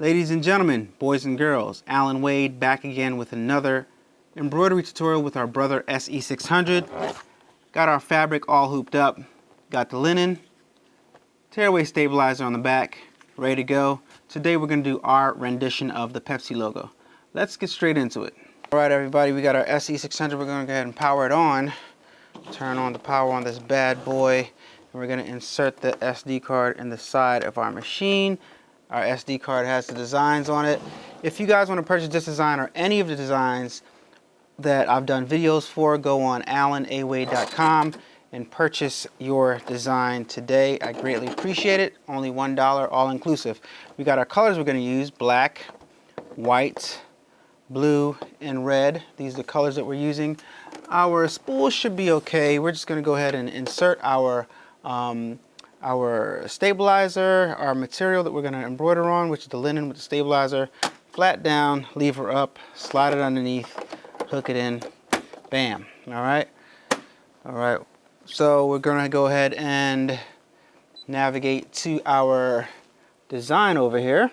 Ladies and gentlemen, boys and girls, Allan Wade back again with another embroidery tutorial with our brother SE600. Got our fabric all hooped up, got the linen, tearaway stabilizer on the back, ready to go. Today we're going to do our rendition of the Pepsi logo. Let's get straight into it. Alright everybody, we got our SE600, we're going to go ahead and power it on. Turn on the power on this bad boy, and we're going to insert the SD card in the side of our machine. Our SD card has the designs on it. If you guys want to purchase this design or any of the designs that I've done videos for, go on allanawade.com and purchase your design today. I greatly appreciate it. Only $1 all inclusive. We got our colors we're going to use: black, white, blue, and red. These are the colors that we're using. Our spool should be okay. We're just going to go ahead and insert our stabilizer, our material that we're going to embroider on, which is the linen with the stabilizer. Flat down, lever up, slide it underneath, hook it in, bam. All right. So we're going to go ahead and navigate to our design over here.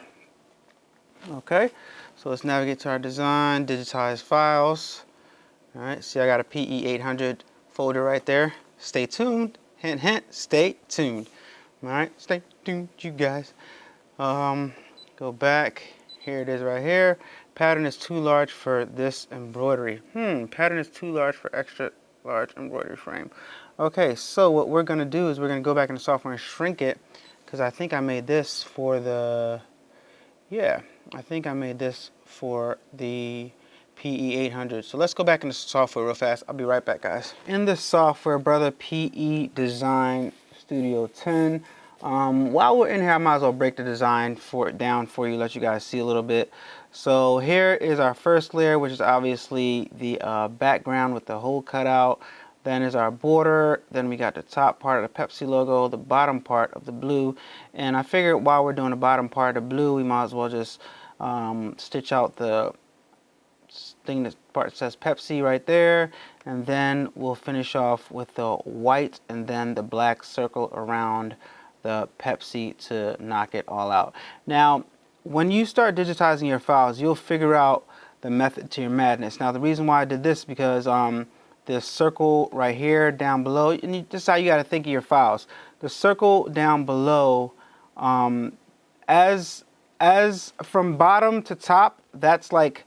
Okay. So let's navigate to our design, digitize files. All right. See, I got a PE800 folder right there. Stay tuned. Hint, hint. Stay tuned. All right, stay tuned, you guys. Go back. Here it is right here. Pattern is too large for this embroidery. Pattern is too large for extra large embroidery frame. Okay, so what we're going to do is we're going to go back in the software and shrink it, because I think I made this for the, I think I made this for the PE800. So let's go back in the software real fast. I'll be right back, guys. In the software, brother, PE Design Studio 10. While we're in here, I might as well break the design down for you, let you guys see a little bit. So here is our first layer, which is obviously the background with the hole cut out. Then is our border. Then we got the top part of the Pepsi logo, the bottom part of the blue. And I figured while we're doing the bottom part of the blue, we might as well just stitch out the thing, that part that says Pepsi right there, and then we'll finish off with the white and then the black circle around the Pepsi to knock it all out. Now, when you start digitizing your files, you'll figure out the method to your madness. Now, the reason why I did this because this circle right here down below, and this is how you got to think of your files. The circle down below, as from bottom to top, that's like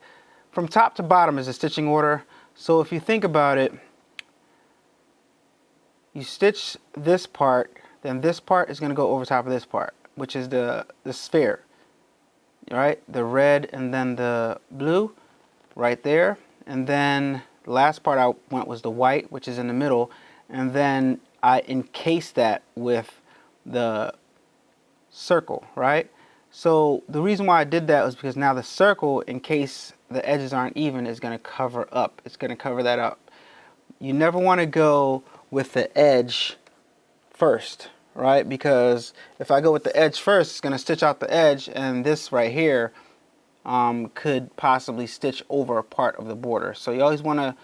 from top to bottom is a stitching order. So if you think about it, you stitch this part, then this part is going to go over top of this part, which is the sphere. All right, the red and then the blue right there. And then the last part I went was the white, which is in the middle. And then I encased that with the circle, right? So the reason why I did that was because now the circle, in case the edges aren't even, is going to cover up. It's going to cover that up. You never want to go with the edge first, right? Because if I go with the edge first, it's going to stitch out the edge, and this right here could possibly stitch over a part of the border. So you always want to,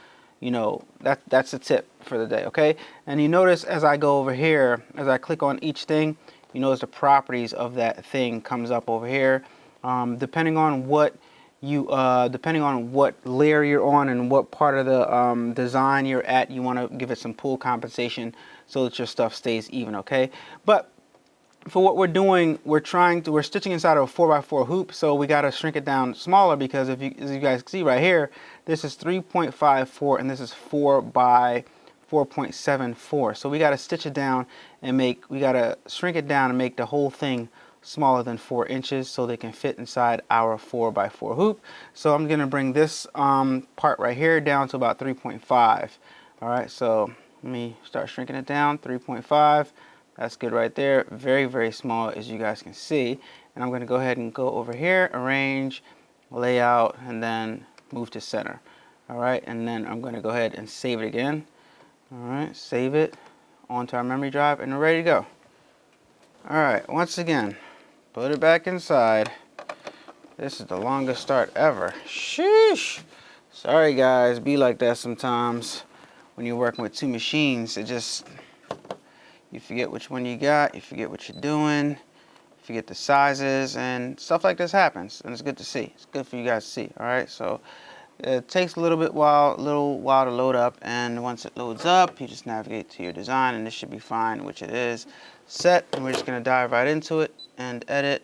you know, that's a tip for the day, okay? And you notice as I go over here, as I click on each thing, you notice the properties of that thing comes up over here. Depending on what layer you're on and what part of the design you're at, you want to give it some pull compensation so that your stuff stays even, okay? But for what we're doing, we're stitching inside of a 4x4 hoop, so we got to shrink it down smaller, because as you guys can see right here, this is 3.54 and this is 4 by 4.74. So we got to stitch it down and we got to shrink it down and make the whole thing smaller than 4 inches so they can fit inside our 4x4 hoop. So I'm going to bring this part right here down to about 3.5. All right, so let me start shrinking it down. 3.5. That's good right there. Very, very small, as you guys can see. And I'm going to go ahead and go over here, arrange, layout, and then move to center. All right, and then I'm going to go ahead and save it again. All right, save it onto our memory drive, and we're ready to go. All right, once again, put it back inside. This is the longest start ever. Sheesh. Sorry guys, be like that sometimes when you're working with two machines. You forget which one you got, you forget what you're doing, forget the sizes, and stuff like this happens, and it's good to see. It's good for you guys to see. All right, so it takes a little while to load up, and once it loads up, you just navigate to your design, and this should be fine, which it is set. And we're just gonna dive right into it and edit,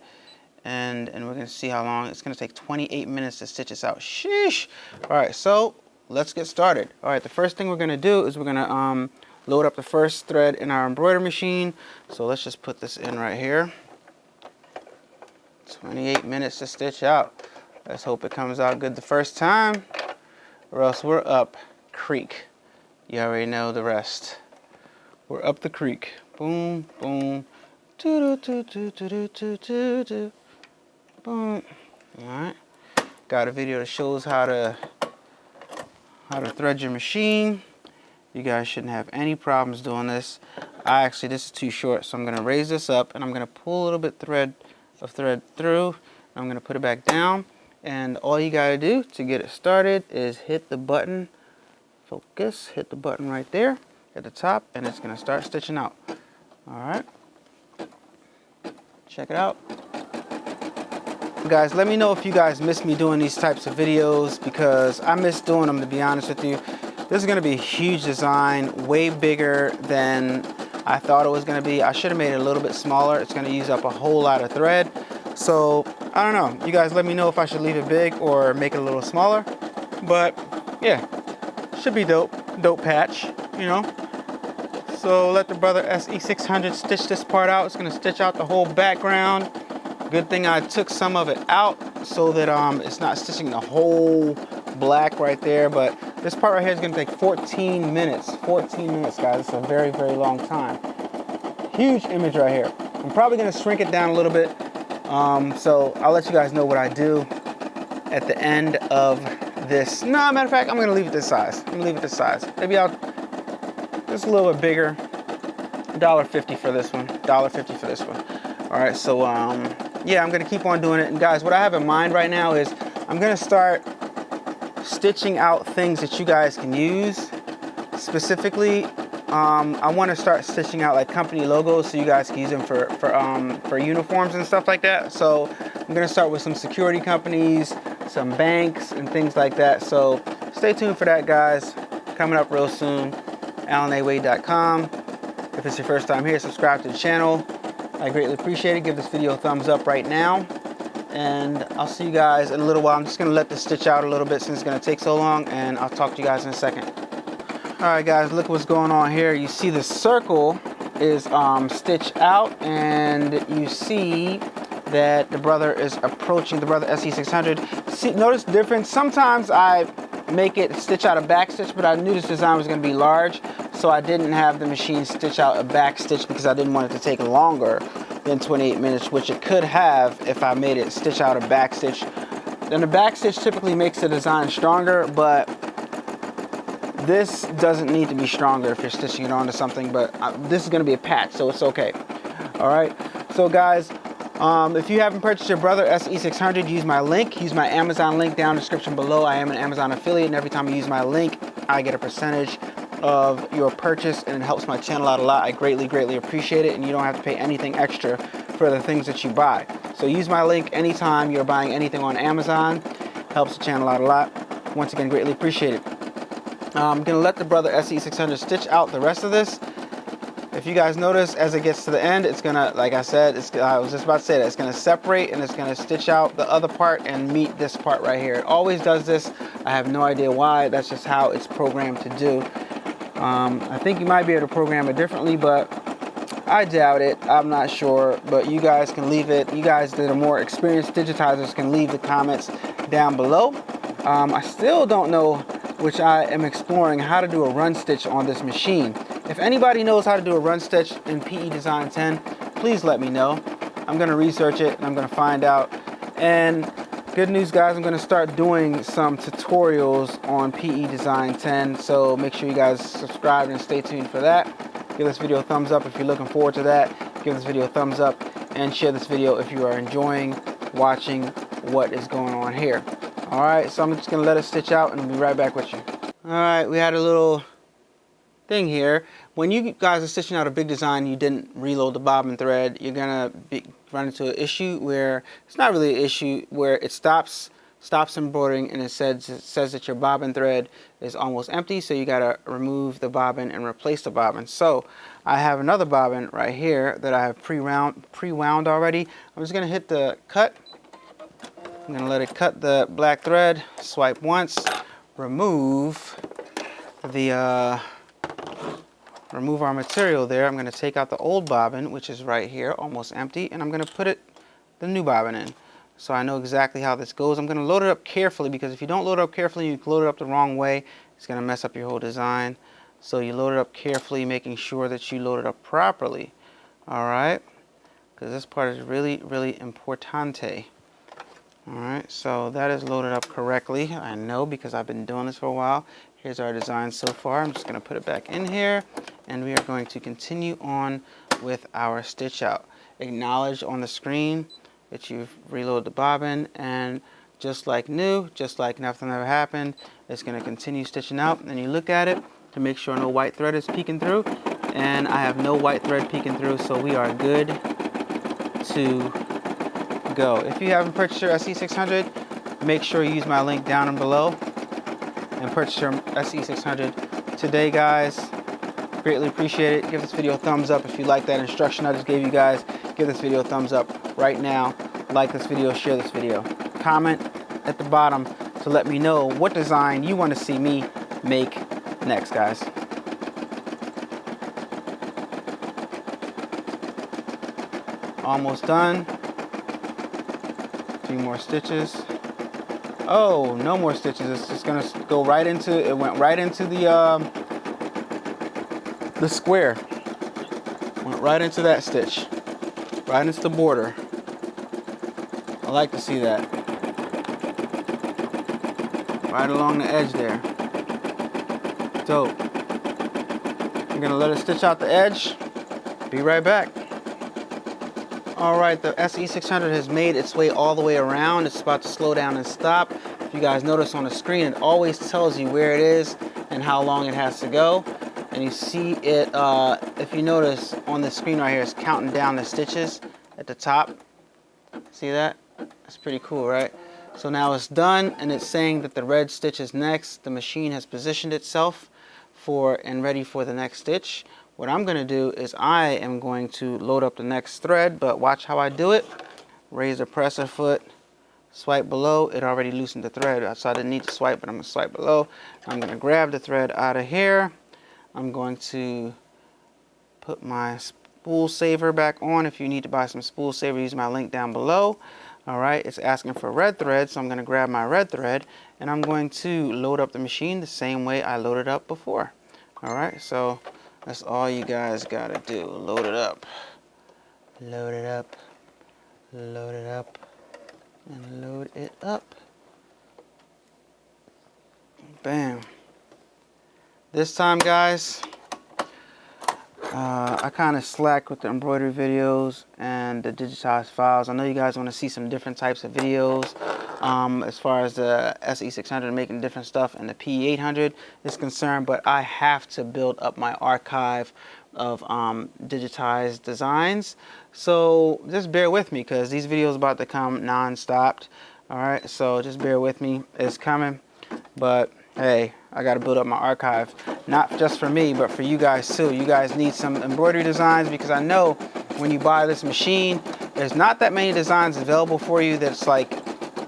and we're gonna see how long it's gonna take. 28 minutes to stitch this out. Sheesh. All right, so let's get started. All right, the first thing we're gonna do is we're gonna load up the first thread in our embroidery machine. So let's just put this in right here. 28 minutes to stitch out. Let's hope it comes out good the first time, or else we're up creek. You already know the rest. We're up the creek. Boom, boom. Do do do do do do do do. Boom. All right. Got a video that shows how to thread your machine. You guys shouldn't have any problems doing this. This is too short, so I'm gonna raise this up and I'm gonna pull a little bit of thread through. I'm gonna put it back down, and all you gotta do to get it started is hit the button, focus, hit the button right there at the top, and it's gonna start stitching out. All right, check it out. Guys, let me know if you guys miss me doing these types of videos, because I miss doing them, to be honest with you. This is gonna be a huge design, way bigger than I thought it was gonna be. I should have made it a little bit smaller. It's gonna use up a whole lot of thread. So, I don't know. You guys let me know if I should leave it big or make it a little smaller. But, yeah, should be dope. Dope patch, you know. So, let the brother SE600 stitch this part out. It's gonna stitch out the whole background. Good thing I took some of it out so that it's not stitching the whole black right there. But this part right here is gonna take 14 minutes. 14 minutes, guys. It's a very, very long time. Huge image right here. I'm probably gonna shrink it down a little bit. So I'll let you guys know what I do at the end of this. No, matter of fact, I'm gonna leave it this size. I'm gonna leave it this size. Maybe I'll just a little bit bigger. $1.50 for this one. $1.50 for this one. All right, so yeah, I'm gonna keep on doing it. And guys, what I have in mind right now is I'm gonna start stitching out things that you guys can use. Specifically, I want to start stitching out like company logos so you guys can use them for uniforms and stuff like that. So I'm gonna start with some security companies, some banks, and things like that. So stay tuned for that, guys. Coming up real soon. AllanAWade.com. If it's your first time here, subscribe to the channel. I greatly appreciate it. Give this video a thumbs up right now. And I'll see you guys in a little while. I'm just gonna let this stitch out a little bit since it's gonna take so long, and I'll talk to you guys in a second. All right, guys, look what's going on here. You see the circle is stitched out, and you see that the brother is approaching, the brother SE600. See, notice the difference? Sometimes I make it stitch out a back stitch, but I knew this design was gonna be large, so I didn't have the machine stitch out a back stitch because I didn't want it to take longer than 28 minutes, which it could have if I made it stitch out a back stitch. Then the back stitch typically makes the design stronger, but this doesn't need to be stronger if you're stitching it onto something, but this is gonna be a patch, so it's okay. All right, so guys, if you haven't purchased your brother SE600, use my link, use my Amazon link down in the description below. I am an Amazon affiliate, and every time you use my link, I get a percentage of your purchase, and it helps my channel out a lot. I greatly, greatly appreciate it, and you don't have to pay anything extra for the things that you buy. So use my link anytime you're buying anything on Amazon. Helps the channel out a lot. Once again, greatly appreciate it. I'm gonna let the brother SE600 stitch out the rest of this. If you guys notice, as it gets to the end, it's gonna, like I said, I was just about to say that, it's gonna separate and it's gonna stitch out the other part and meet this part right here. It always does this. I have no idea why. That's just how it's programmed to do. I think you might be able to program it differently, but I doubt it. I'm not sure, but you guys can leave it. You guys that are more experienced digitizers can leave the comments down below. I still don't know, which I am exploring, how to do a run stitch on this machine. If anybody knows how to do a run stitch in PE Design 10, please let me know. I'm gonna research it and I'm gonna find out. And good news, guys, I'm gonna start doing some tutorials on PE Design 10, so make sure you guys subscribe and stay tuned for that. Give this video a thumbs up if you're looking forward to that. Give this video a thumbs up and share this video if you are enjoying watching what is going on here. All right, so I'm just gonna let it stitch out and I'll be right back with you. All right, we had a little thing here. When you guys are stitching out a big design, you didn't reload the bobbin thread, you're gonna run into an issue where it's not really an issue, where it stops embroidering and it says that your bobbin thread is almost empty, so you gotta remove the bobbin and replace the bobbin. So I have another bobbin right here that I have pre-wound already. I'm just gonna hit the cut. I'm gonna let it cut the black thread, swipe once, remove our material there. I'm gonna take out the old bobbin, which is right here, almost empty, and I'm gonna put the new bobbin in. So I know exactly how this goes. I'm gonna load it up carefully, because if you don't load it up carefully, you load it up the wrong way, it's gonna mess up your whole design. So you load it up carefully, making sure that you load it up properly. All right, because this part is really, really importante. All right, so that is loaded up correctly. I know, because I've been doing this for a while. Here's our design so far. I'm just gonna put it back in here, and we are going to continue on with our stitch out. Acknowledge on the screen that you've reloaded the bobbin, and just like new, just like nothing ever happened, it's gonna continue stitching out. And you look at it to make sure no white thread is peeking through, and I have no white thread peeking through, so we are good to go. If you haven't purchased your SE600, make sure you use my link down and below and purchase your SE600 today, guys. Greatly appreciate it. Give this video a thumbs up if you like that instruction I just gave you guys. Give this video a thumbs up right now. Like this video, share this video. Comment at the bottom to let me know what design you want to see me make next, guys. Almost done. A few more stitches. Oh, no more stitches. It's just gonna go right into, it went right into the square. Went right into that stitch. Right into the border. I like to see that. Right along the edge there. Dope. I'm gonna let it stitch out the edge. Be right back. Alright, the SE600 has made its way all the way around. It's about to slow down and stop. If you guys notice on the screen, it always tells you where it is and how long it has to go. And you see it, if you notice on the screen right here, it's counting down the stitches at the top. See that? That's pretty cool, right? So now it's done, and it's saying that the red stitch is next. The machine has positioned itself and ready for the next stitch. What I'm going to do is I am going to load up the next thread, but watch how I do it. Raise the presser foot, swipe below. It already loosened the thread, so I didn't need to swipe, but I'm going to swipe below. I'm going to grab the thread out of here. I'm going to put my spool saver back on. If you need to buy some spool saver, use my link down below. All right, it's asking for red thread, so I'm going to grab my red thread, and I'm going to load up the machine the same way I loaded up before. All right, so that's all you guys gotta do. Load it up. Load it up. Load it up. And load it up. Bam. This time, guys, I kind of slacked with the embroidery videos and the digitized files. I know you guys want to see some different types of videos as far as the SE600 making different stuff and the P800 is concerned, but I have to build up my archive of digitized designs. So just bear with me, because these videos are about to come non-stop. All right, so just bear with me. It's coming, but hey, I got to build up my archive, not just for me, but for you guys too. You guys need some embroidery designs, because I know when you buy this machine, there's not that many designs available for you that's like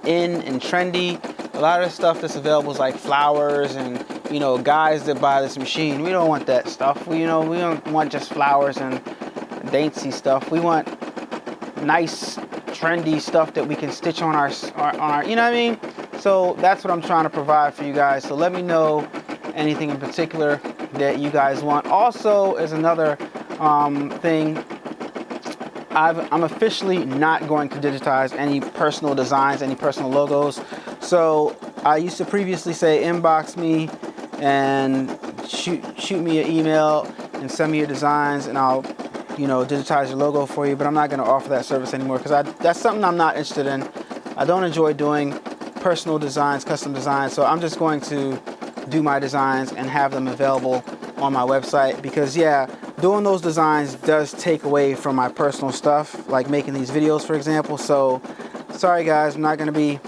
in and trendy. A lot of the stuff that's available is like flowers and, you know, guys that buy this machine. We don't want that stuff. We don't want just flowers and dainty stuff. We want nice, trendy stuff that we can stitch on our, you know what I mean? So that's what I'm trying to provide for you guys. So let me know anything in particular that you guys want. Also, is another thing, I'm officially not going to digitize any personal designs, any personal logos. So I used to previously say inbox me and shoot me an email and send me your designs, and I'll, you know, digitize your logo for you. But I'm not going to offer that service anymore, because that's something I'm not interested in. I don't enjoy doing personal designs, custom designs. So I'm just going to do my designs and have them available on my website, because yeah, doing those designs does take away from my personal stuff, like making these videos, for example. So sorry guys, I'm not going to be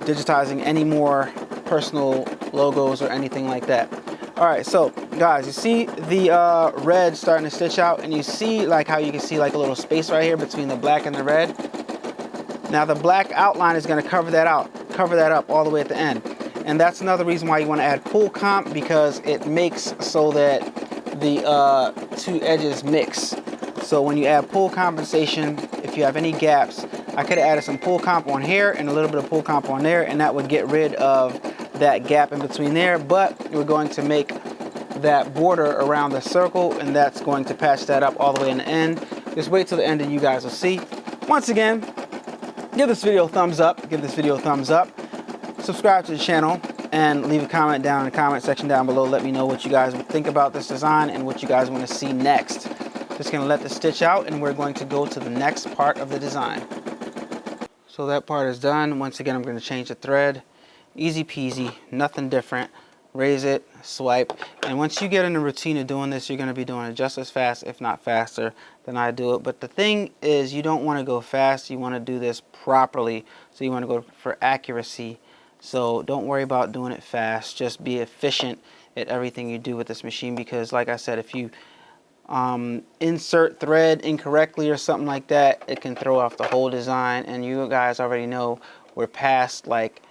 digitizing any more personal logos or anything like that. All right, so guys, you see the red starting to stitch out, and you see like how you can see like a little space right here between the black and the red. Now the black outline is going to cover that up all the way at the end. And that's another reason why you want to add pool comp, because it makes so that the two edges mix. So when you add pool compensation, if you have any gaps, I could have added some pool comp on here and a little bit of pool comp on there, and that would get rid of that gap in between there. But we're going to make that border around the circle, and that's going to patch that up all the way in the end. Just wait till the end and you guys will see. Once again, give this video a thumbs up, subscribe to the channel, and leave a comment down in the comment section down below. Let me know what you guys think about this design and what you guys want to see next. Just gonna let this stitch out, and we're going to go to the next part of the design. So that part is done. Once again, I'm going to change the thread. Easy peasy, nothing different. Raise it, swipe, and once you get in the routine of doing this, you're going to be doing it just as fast, if not faster, than I do it. But the thing is, you don't want to go fast. You want to do this properly. So you want to go for accuracy. So don't worry about doing it fast. Just be efficient at everything you do with this machine, because like I said, if you insert thread incorrectly or something like that, it can throw off the whole design. And you guys already know we're past like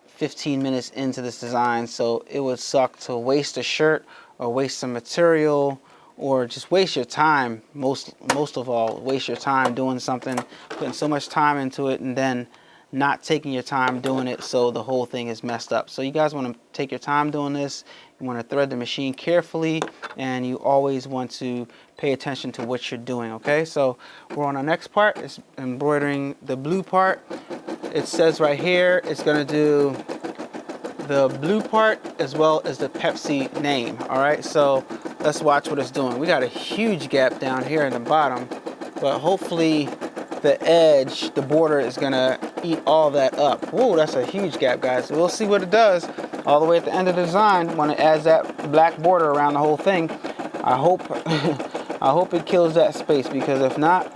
15 minutes into this design, so it would suck to waste a shirt or waste some material or just waste your time. Most of all, waste your time doing something, putting so much time into it, and then not taking your time doing it, so the whole thing is messed up. So you guys want to take your time doing this. You want to thread the machine carefully, and you always want to pay attention to what you're doing. Okay, so we're on our next part. It's embroidering the blue part. It says right here it's going to do the blue part as well as the Pepsi name. All right, so let's watch what it's doing. We got a huge gap down here in the bottom, but hopefully the edge, the border, is gonna eat all that up. Whoa, that's a huge gap, guys. We'll see what it does all the way at the end of the design when it adds that black border around the whole thing. I hope I hope it kills that space, because if not,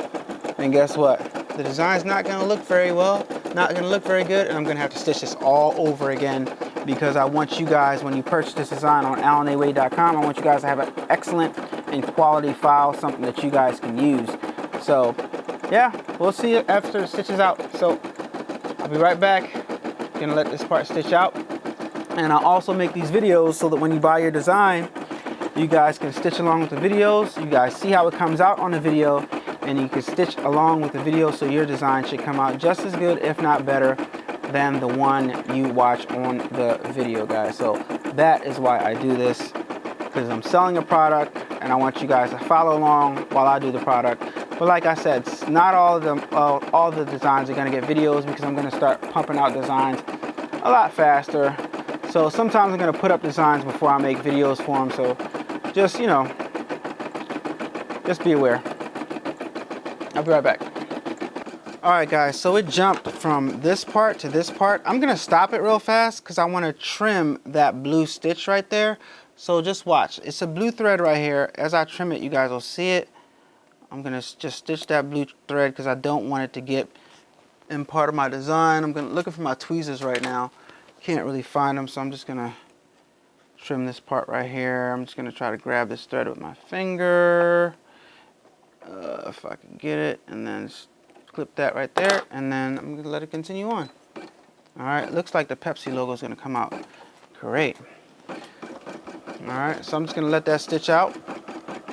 then guess what? The design's not gonna look very well, not gonna look very good, and I'm gonna have to stitch this all over again, because I want you guys, when you purchase this design on AllanAWade.com, I want you guys to have an excellent and quality file, something that you guys can use. So yeah, we'll see it after it stitches out. So I'll be right back. Gonna let this part stitch out, and I'll also make these videos so that when you buy your design, you guys can stitch along with the videos. You guys see how it comes out on the video, and you can stitch along with the video, so your design should come out just as good, if not better, than the one you watch on the video, guys. So that is why I do this, because I'm selling a product and I want you guys to follow along while I do the product. But like I said, not all of the designs are going to get videos, because I'm going to start pumping out designs a lot faster. So sometimes I'm going to put up designs before I make videos for them. So just, you know, just be aware. I'll be right back. All right, guys, so it jumped from this part to this part. I'm going to stop it real fast because I want to trim that blue stitch right there. So just watch. It's a blue thread right here. As I trim it, you guys will see it. I'm going to just stitch that blue thread because I don't want it to get in part of my design. I'm looking for my tweezers right now. Can't really find them, so I'm just going to trim this part right here. I'm just going to try to grab this thread with my finger. If I can get it, and then clip that right there, and then I'm going to let it continue on. Alright, looks like the Pepsi logo is going to come out. Great. Alright, so I'm just going to let that stitch out,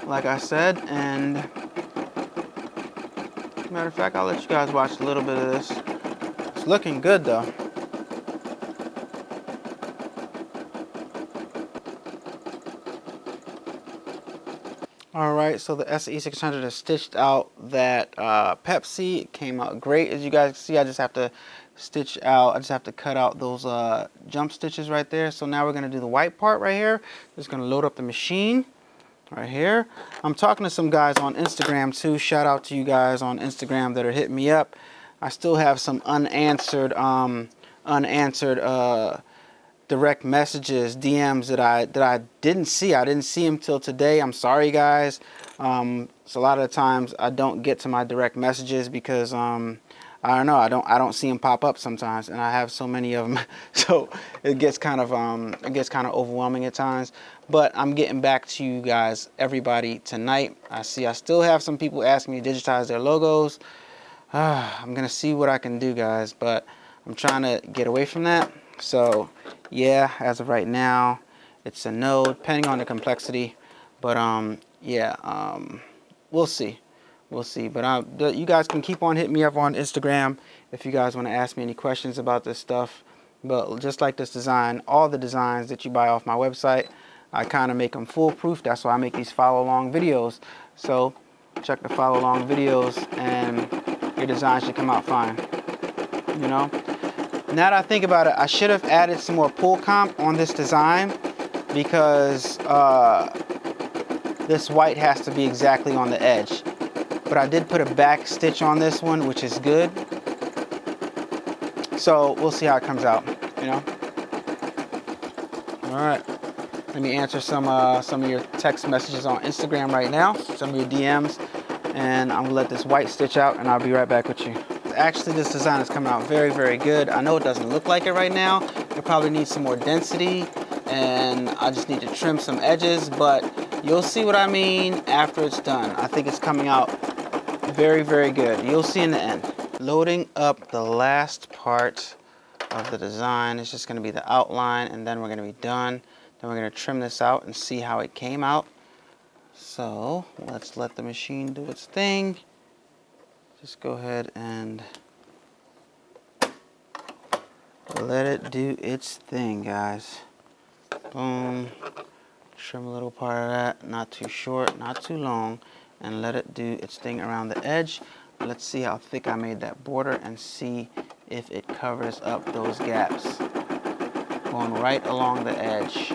like I said, and matter of fact, I'll let you guys watch a little bit of this. It's looking good though. Alright, so the SE600 has stitched out that Pepsi. It came out great. As you guys can see, I just have to cut out those jump stitches right there. So now we're going to do the white part right here. Just going to load up the machine right here. I'm talking to some guys on Instagram too. Shout out to you guys on Instagram that are hitting me up. I still have some unanswered direct messages, DMs that I didn't see. I didn't see them till today. I'm sorry, guys. So a lot of the times I don't get to my direct messages because I don't know. I don't see them pop up sometimes, and I have so many of them, so it gets kind of overwhelming at times. But I'm getting back to you guys, everybody, tonight. I still have some people asking me to digitize their logos. I'm gonna see what I can do, guys, but I'm trying to get away from that. So yeah, as of right now, it's a no, depending on the complexity. But yeah, we'll see. We'll see. But you guys can keep on hitting me up on Instagram if you guys want to ask me any questions about this stuff. But just like this design, all the designs that you buy off my website, I kind of make them foolproof. That's why I make these follow along videos. So check the follow along videos and your design should come out fine. You know? Now that I think about it, I should have added some more pull comp on this design because this white has to be exactly on the edge. But I did put a back stitch on this one, which is good. So we'll see how it comes out, you know. All right, let me answer some of your text messages on Instagram right now, some of your DMs, and I'm gonna let this white stitch out, and I'll be right back with you. Actually, this design is coming out very, very good. I know it doesn't look like it right now. It probably needs some more density, and I just need to trim some edges, but you'll see what I mean after it's done. I think it's coming out very, very good. You'll see in the end. Loading up the last part of the design. It's just going to be the outline, and then we're going to be done. Then we're going to trim this out and see how it came out. So let's let the machine do its thing. Just go ahead and let it do its thing, guys. Boom. Trim a little part of that. Not too short, not too long. And let it do its thing around the edge. Let's see how thick I made that border and see if it covers up those gaps. Going right along the edge.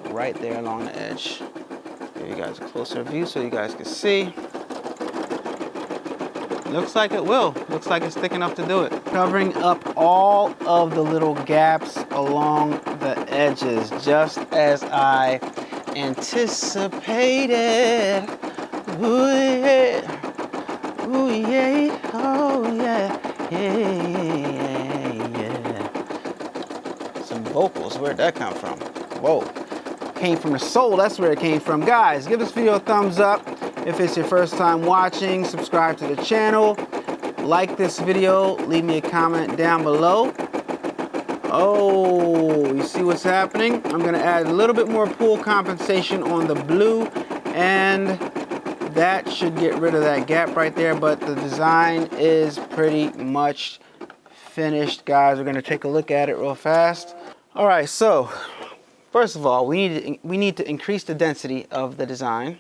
Right there along the edge. Give you guys a closer view so you guys can see. Looks like it will. Looks like it's thick enough to do it. Covering up all of the little gaps along the edges, just as I anticipated. Ooh yeah, ooh yeah, oh yeah, yeah. Some vocals, where'd that come from? Whoa, came from the soul, that's where it came from. Guys, give this video a thumbs up if it's your first time watching, subscribe to the channel, like this video, leave me a comment down below. Oh, you see what's happening? I'm gonna add a little bit more pull compensation on the blue, and that should get rid of that gap right there, but the design is pretty much finished, guys. We're gonna take a look at it real fast. All right, so first of all, we need to increase the density of the design.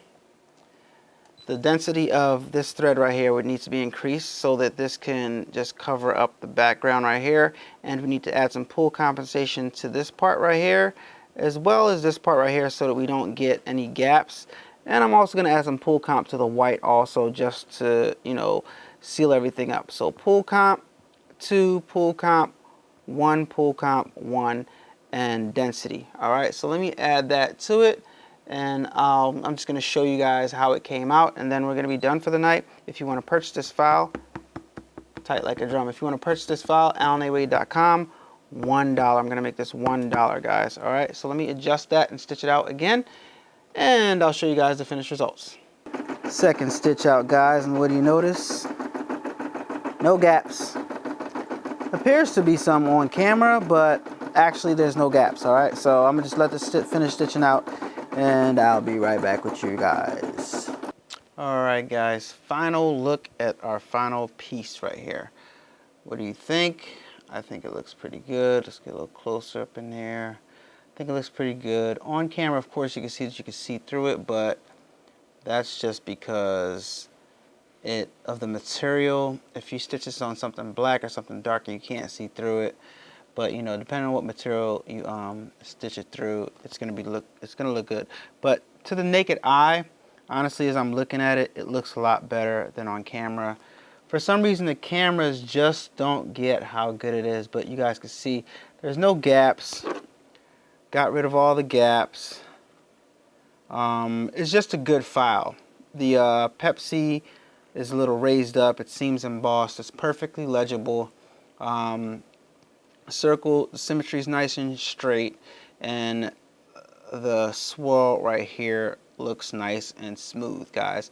The density of this thread right here would need to be increased so that this can just cover up the background right here. And we need to add some pull compensation to this part right here, as well as this part right here, so that we don't get any gaps. And I'm also going to add some pull comp to the white also, just to, you know, seal everything up. So pull comp, 2, pull comp, 1, pull comp, 1, and density. All right, so let me add that to it. And I'm just going to show you guys how it came out, and then we're going to be done for the night. If you want to purchase this file, tight like a drum. If you want to purchase this file, allanawade.com, $1. I'm going to make this $1, guys. All right, so let me adjust that and stitch it out again, and I'll show you guys the finished results. Second stitch out, guys, and what do you notice? No gaps. Appears to be some on camera, but actually there's no gaps. All right, so I'm going to just let this finish stitching out, and I'll be right back with you guys. All right, guys, final look at our final piece right here. What do you think? I think it looks pretty good. Let's get a little closer up in there. I think it looks pretty good. On camera, of course, you can see that you can see through it, but that's just because of the material. If you stitch this on something black or something darker, you can't see through it. But you know, depending on what material you stitch it through, it's gonna look good. But to the naked eye, honestly, as I'm looking at it, it looks a lot better than on camera. For some reason, the cameras just don't get how good it is. But you guys can see there's no gaps. got rid of all the gaps. It's just a good file. The Pepsi is a little raised up. It seems embossed. It's perfectly legible. Circle, the symmetry is nice and straight, and the swirl right here looks nice and smooth, guys.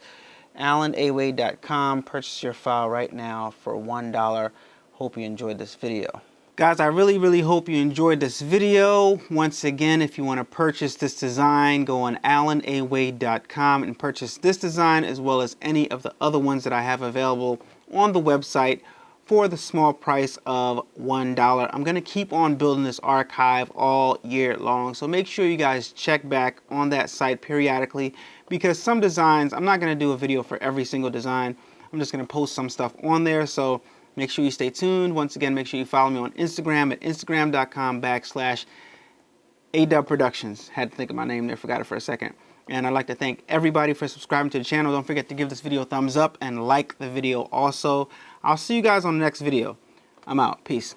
AllanAwade.com. Purchase your file right now for $1. Hope you enjoyed this video. Guys, I really hope you enjoyed this video. Once again, if you want to purchase this design, go on AllanAwade.com and purchase this design as well as any of the other ones that I have available on the website for the small price of $1. I'm going to keep on building this archive all year long, so make sure you guys check back on that site periodically, because some designs, I'm not going to do a video for every single design. I'm just going to post some stuff on there, so make sure you stay tuned. Once again, make sure you follow me on Instagram at instagram.com/adubbproductions. Had to think of my name there, forgot it for a second. And I'd like to thank everybody for subscribing to the channel. Don't forget to give this video a thumbs up and like the video also. I'll see you guys on the next video. I'm out. Peace.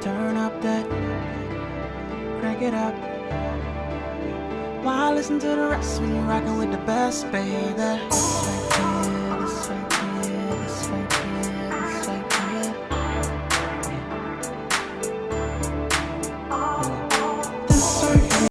Turn up that, crank it up. Why listen to the rest when you're rocking with the best, baby? Straight to the